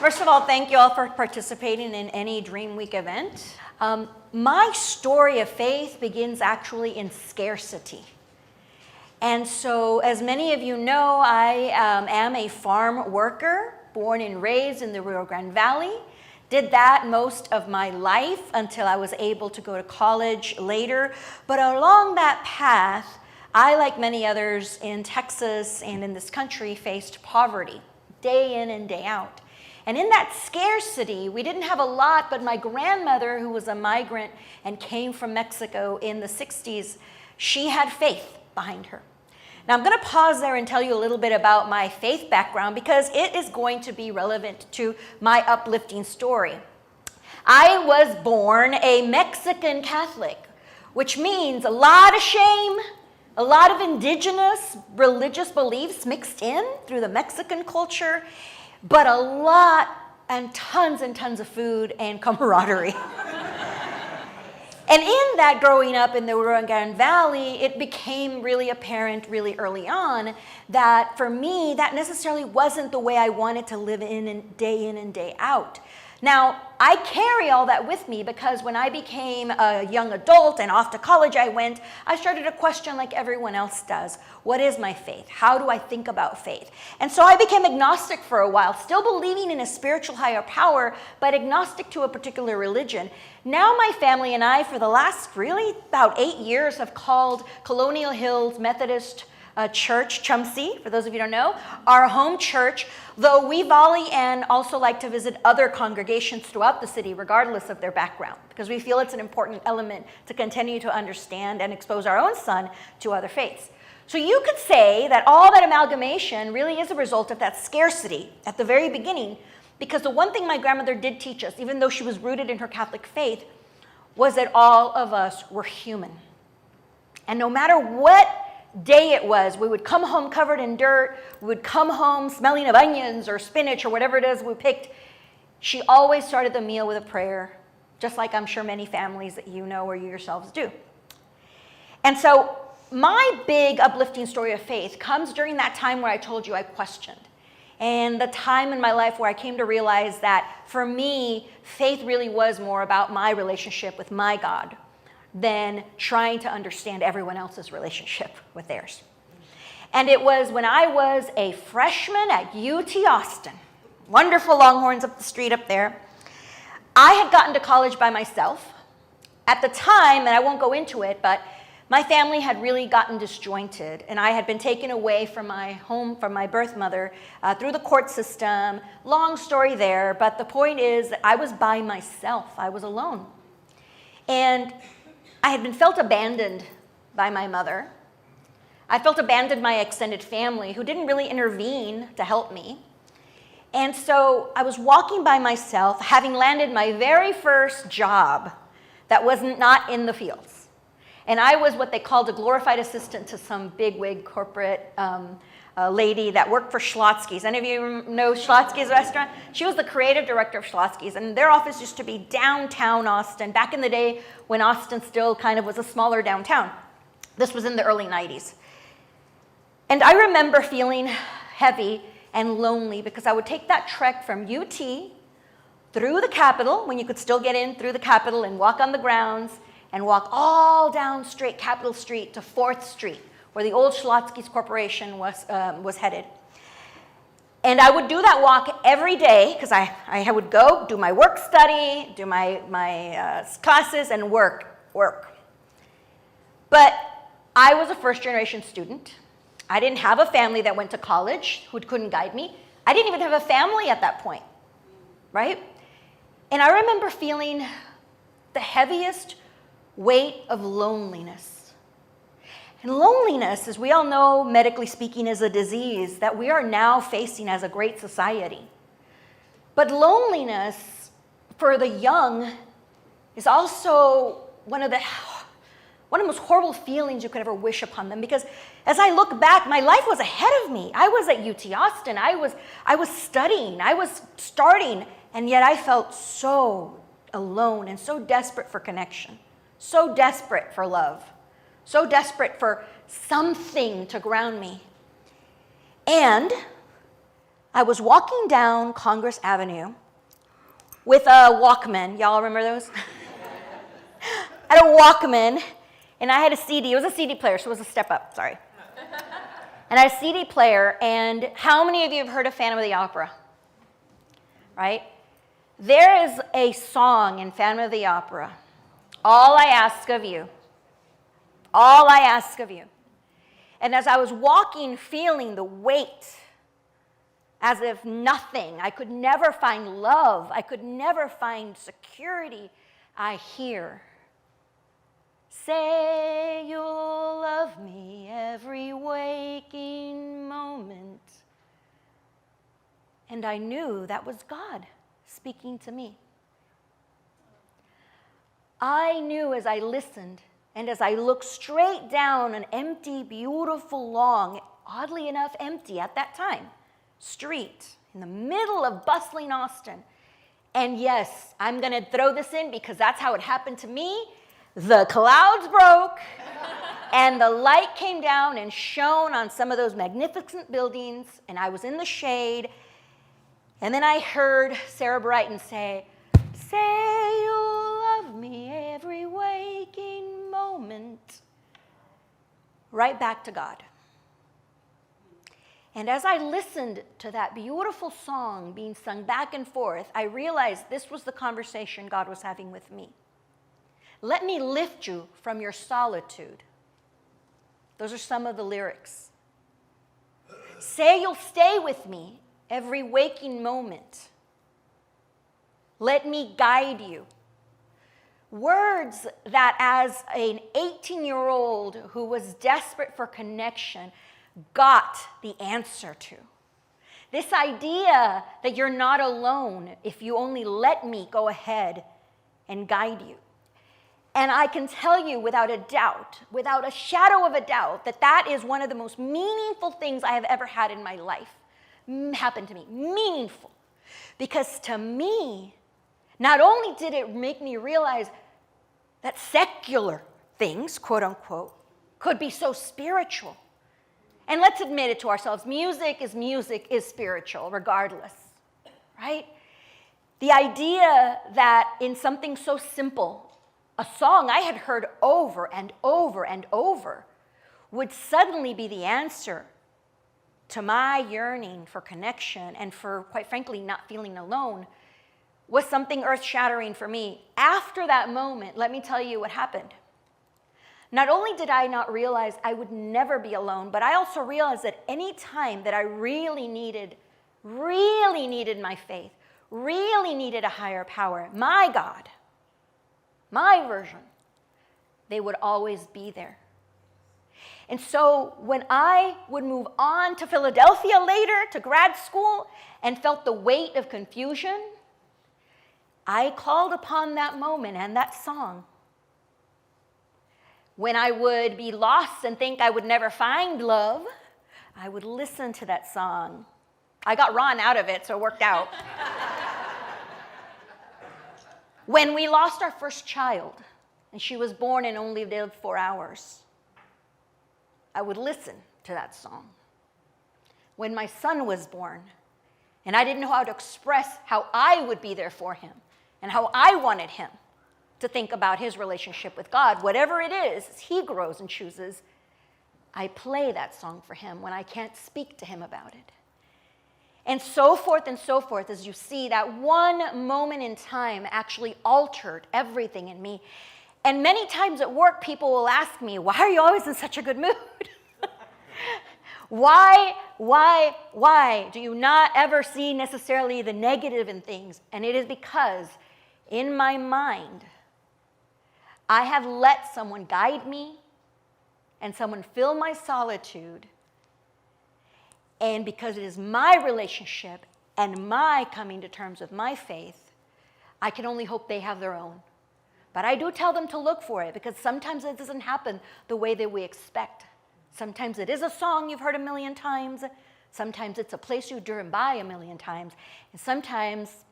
First of all, thank you all for participating in any Dream Week event. My story of faith begins actually in scarcity. And so, as many of you know, I am a farm worker, born and raised in the Rio Grande Valley. Did that most of my life until I was able to go to college later. But along that path, I, like many others in Texas and in this country, faced poverty day in and day out. And in that scarcity, we didn't have a lot, but my grandmother, who was a migrant and came from Mexico in the 60s, she had faith behind her. Now, I'm going to pause there and tell you a little bit about my faith background because it is going to be relevant to my uplifting story. I was born a Mexican Catholic, which means a lot of shame, a lot of indigenous religious beliefs mixed in through the Mexican culture, but a lot and tons of food and camaraderie. And in that, growing up in the Rio Grande Valley, it became really apparent really early on that for me, that necessarily wasn't the way I wanted to live in and day out. Now, I carry all that with me because when I became a young adult and off to college I went, I started to question like everyone else does. What is my faith? How do I think about faith? And so I became agnostic for a while, still believing in a spiritual higher power, but agnostic to a particular religion. Now my family and I, for the last really about 8 years, have called Colonial Hills Methodist Church, Chumsey, for those of you who don't know, our home church, though we volley and also like to visit other congregations throughout the city, regardless of their background, because we feel it's an important element to continue to understand and expose our own son to other faiths. So you could say that all that amalgamation really is a result of that scarcity at the very beginning, because the one thing my grandmother did teach us, even though she was rooted in her Catholic faith, was that all of us were human. And no matter what day it was, we would come home covered in dirt, we would come home smelling of onions or spinach or whatever it is we picked. She always started the meal with a prayer, just like I'm sure many families that you know or you yourselves do. And so my big uplifting story of faith comes during that time where I told you I questioned. And the time in my life where I came to realize that for me, faith really was more about my relationship with my God than trying to understand everyone else's relationship with theirs. And it was when I was a freshman at UT Austin, wonderful Longhorns up the street up there. I had gotten to college by myself. At the time, and I won't go into it, but my family had really gotten disjointed, and I had been taken away from my home, from my birth mother, through the court system. Long story there, but the point is that I was by myself. I was alone. And I had been felt abandoned by my mother. I felt abandoned by my extended family who didn't really intervene to help me. And so I was walking by myself, having landed my very first job that was not in the fields. And I was what they called a glorified assistant to some bigwig corporate lady that worked for Schlotzsky's. Any of you know Schlotzsky's restaurant? She was the creative director of Schlotzsky's, and their office used to be downtown Austin, back in the day when Austin still kind of was a smaller downtown. This was in the early 90s. And I remember feeling heavy and lonely because I would take that trek from UT through the Capitol, when you could still get in through the Capitol, and walk on the grounds, and walk all down straight Capitol Street to 4th Street, where the old Schlotzsky's Corporation was headed. And I would do that walk every day because I would go do my work study, do my classes, and work. But I was a first-generation student. I didn't have a family that went to college who couldn't guide me. I didn't even have a family at that point, right? And I remember feeling the heaviest weight of loneliness. And loneliness, as we all know, medically speaking, is a disease that we are now facing as a great society. But loneliness for the young is also one of the most horrible feelings you could ever wish upon them, because as I look back, my life was ahead of me. I was at UT Austin. I was studying. I was starting, and yet I felt so alone and so desperate for connection, so desperate for love, so desperate for something to ground me. And I was walking down Congress Avenue with a Walkman. Y'all remember those? I had a Walkman, and I had a CD. It was a CD player, so it was a step up, sorry. And I had a CD player, and how many of you have heard of Phantom of the Opera? Right? There is a song in Phantom of the Opera, All I Ask of You. All I ask of you. And as I was walking, feeling the weight, as if nothing, I could never find love, I could never find security, I hear, say you'll love me every waking moment. And I knew that was God speaking to me. I knew as I listened and as I looked straight down an empty, beautiful, long, oddly enough empty at that time, street in the middle of bustling Austin. And yes, I'm going to throw this in because that's how it happened to me. The clouds broke and the light came down and shone on some of those magnificent buildings, and I was in the shade. And then I heard Sarah Brighton say you'll love me every waking moment. Right back to God. And as I listened to that beautiful song being sung back and forth, I realized this was the conversation God was having with me. Let me lift you from your solitude. Those are some of the lyrics. Say you'll stay with me every waking moment. Let me guide you. Words that as an 18-year-old who was desperate for connection got the answer to. This idea that you're not alone if you only let me go ahead and guide you. And I can tell you without a doubt, without a shadow of a doubt, that that is one of the most meaningful things I have ever had in my life. Happened to me. Meaningful. Because to me, not only did it make me realize that secular things, quote unquote, could be so spiritual. And let's admit it to ourselves, music is spiritual regardless, right? The idea that in something so simple, a song I had heard over and over and over would suddenly be the answer to my yearning for connection and for, quite frankly, not feeling alone was something earth-shattering for me. After that moment, let me tell you what happened. Not only did I not realize I would never be alone, but I also realized that any time that I really needed my faith, really needed a higher power, my God, my version, they would always be there. And so when I would move on to Philadelphia later, to grad school, and felt the weight of confusion, I called upon that moment and that song. When I would be lost and think I would never find love, I would listen to that song. I got Ron out of it, so it worked out. When we lost our first child, and she was born and only lived 4 hours, I would listen to that song. When my son was born, and I didn't know how to express how I would be there for him, and how I wanted him to think about his relationship with God, whatever it is, as he grows and chooses, I play that song for him when I can't speak to him about it. And so forth, as you see, that one moment in time actually altered everything in me. And many times at work, people will ask me, why are you always in such a good mood? Why do you not ever see necessarily the negative in things? And it is because in my mind, I have let someone guide me and someone fill my solitude. And because it is my relationship and my coming to terms with my faith, I can only hope they have their own. But I do tell them to look for it, because sometimes it doesn't happen the way that we expect. Sometimes it is a song you've heard 1,000,000 times. Sometimes it's a place you've driven by 1,000,000 times. And sometimes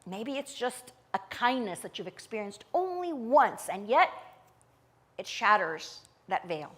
maybe it's just a kindness that you've experienced only once, and yet it shatters that veil.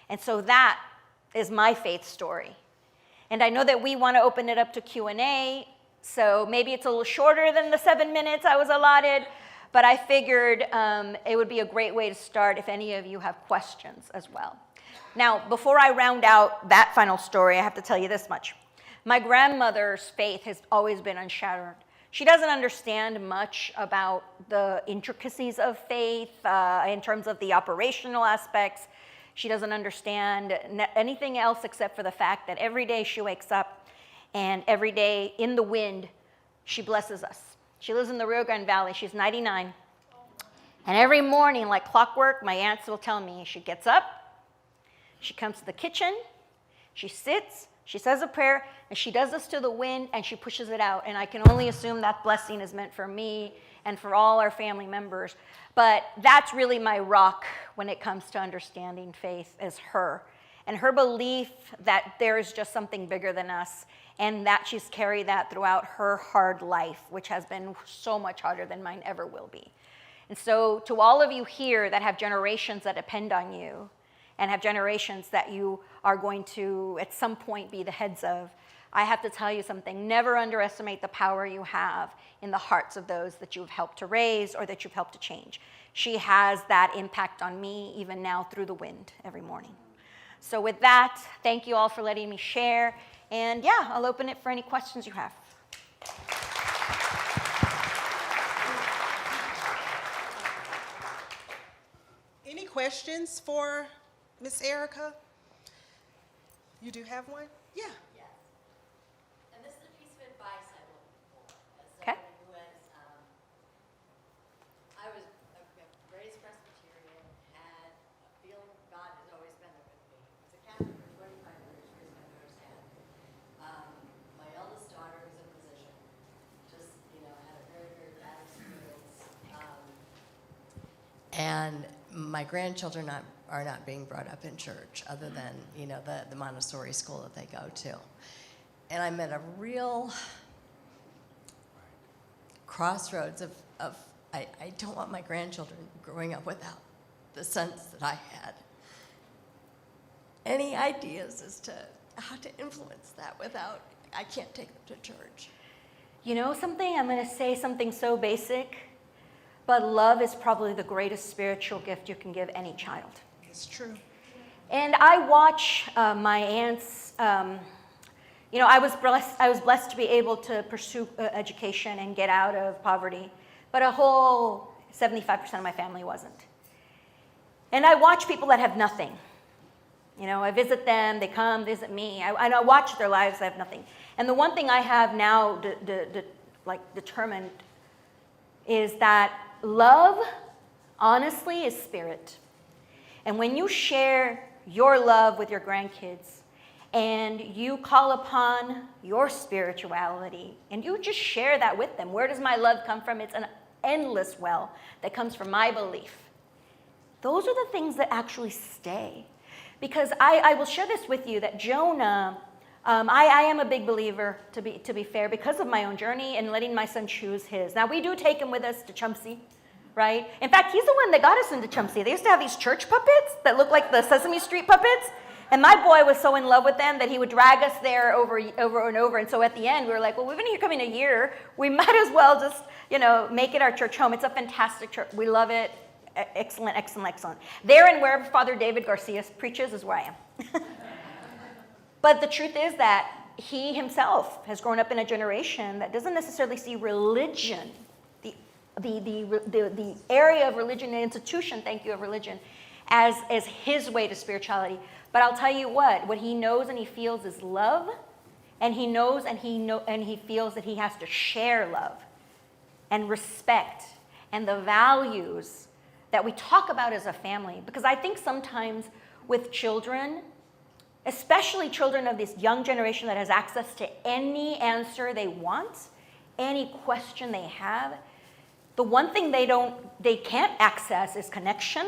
And so that is my faith story. And I know that we want to open it up to Q&A, so maybe it's a little shorter than the 7 minutes I was allotted, but I figured it would be a great way to start if any of you have questions as well. Now, before I round out that final story, I have to tell you this much. My grandmother's faith has always been unshattered. She doesn't understand much about the intricacies of faith in terms of the operational aspects. She doesn't understand anything else except for the fact that every day she wakes up and every day in the wind, she blesses us. She lives in the Rio Grande Valley. She's 99. And every morning, like clockwork, my aunts will tell me, she gets up, she comes to the kitchen, she sits, she says a prayer, and she does this to the wind, and she pushes it out. And I can only assume that blessing is meant for me and for all our family members. But that's really my rock when it comes to understanding faith, is her. And her belief that there is just something bigger than us, and that she's carried that throughout her hard life, which has been so much harder than mine ever will be. And so to all of you here that have generations that depend on you, and have generations that you are going to at some point be the heads of, I have to tell you something. Never underestimate the power you have in the hearts of those that you've helped to raise or that you've helped to change. She has that impact on me even now through the wind every morning. So with that, thank you all for letting me share. And yeah, I'll open it for any questions you have. Any questions for Miss Erika? You do have one? Yeah. Yes. And this is a piece of advice I will give for. As Okay. someone who has, I was raised Presbyterian, had a feeling God has always been there with me. I was a Catholic for 25 years, raised my daughter's hand. My eldest daughter is a physician. Just, had a very, very bad experience. And my grandchildren are not being brought up in church, other than the Montessori school that they go to. And I'm at a real crossroads of I don't want my grandchildren growing up without the sense that I had. Any ideas as to how to influence that without, I can't take them to church? You know something? I'm going to say something so basic, but love is probably the greatest spiritual gift you can give any child. It's true. And I watch my aunts. I was blessed to be able to pursue education and get out of poverty, but a whole 75% of my family wasn't. And I watch people that have nothing. I visit them, they come visit me. I watch their lives, they have nothing. And the one thing I have now determined is that love, honestly, is spirit. And when you share your love with your grandkids and you call upon your spirituality and you just share that with them, where does my love come from? It's an endless well that comes from my belief. Those are the things that actually stay. Because I will share this with you that Jonah, I am a big believer, to be fair, because of my own journey and letting my son choose his. Now, we do take him with us to Chumsey, right? In fact, he's the one that got us into Chumsey. They used to have these church puppets that look like the Sesame Street puppets. And my boy was so in love with them that he would drag us there over and over. And so at the end, we were like, well, we've been here coming a year. We might as well just, make it our church home. It's a fantastic church. We love it. Excellent, excellent, excellent. There and wherever Father David Garcia preaches is where I am. But the truth is that he himself has grown up in a generation that doesn't necessarily see religion, the area of religion, the institution, of religion, as his way to spirituality. But I'll tell you what he knows and he feels is love, and he knows and he feels that he has to share love and respect and the values that we talk about as a family. Because I think sometimes with children, especially children of this young generation that has access to any answer they want, any question they have, the one thing they can't access is connection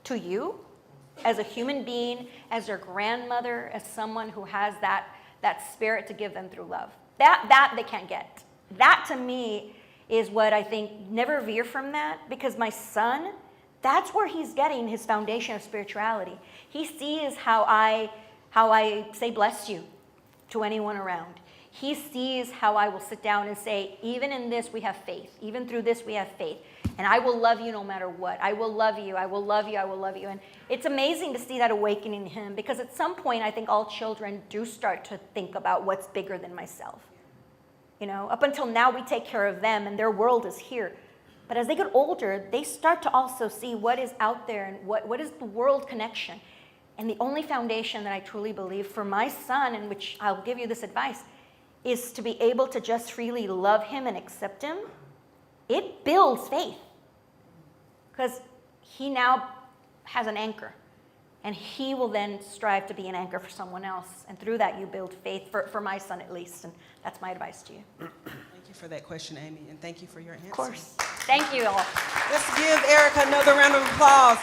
to you as a human being, as their grandmother, as someone who has that spirit to give them through love. That they can't get. That to me is what I think, never veer from that, because my son, that's where he's getting his foundation of spirituality. He sees how I say bless you, to anyone around. He sees how I will sit down and say, even in this we have faith. Even through this we have faith. And I will love you no matter what. I will love you. I will love you. I will love you. And it's amazing to see that awakening in him, because at some point I think all children do start to think about what's bigger than myself. You know, up until now we take care of them and their world is here. But as they get older, they start to also see what is out there and what is the world connection. And the only foundation that I truly believe for my son, in which I'll give you this advice, is to be able to just freely love him and accept him. It builds faith, because he now has an anchor, and he will then strive to be an anchor for someone else. And through that, you build faith, for my son at least. And that's my advice to you. Thank you for that question, Amy, and thank you for your answer. Of course. Thank you all. Let's give Erika another round of applause.